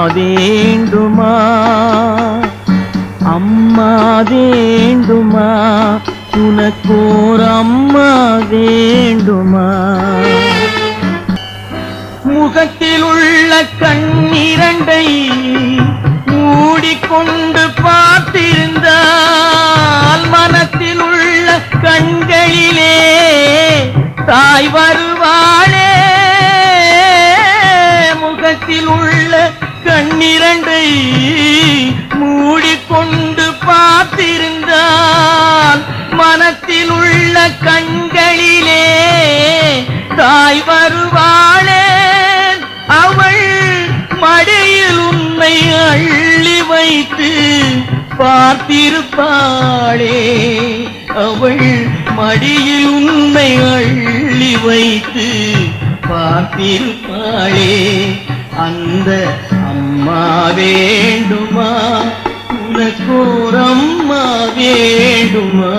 வேண்டுமா, அம்மா வேண்டுமா, உனக்கோர் அம்மா வேண்டுமா? முகத்தில் உள்ள கண்ணிரண்டை மூடிக்கொண்டு பார்த்திருந்தால் மனத்தில் உள்ள கண்களிலே தாய் வருவாளே. முகத்தில் உள்ள கண்ணிரண்டை மூடிக்கொண்டு பார்த்திருந்தால் மனத்தில் உள்ள கண்களிலே தாய் வருவாளே. அவள் மடியில் உன்னை அள்ளி வைத்து பார்த்திருப்பாளே. அவள் மடியில் உன்னை அள்ளி வைத்து பார்த்திருப்பாளே. அந்த அம்மா வேண்டுமா, உனக்கோர் அம்மா வேண்டுமா?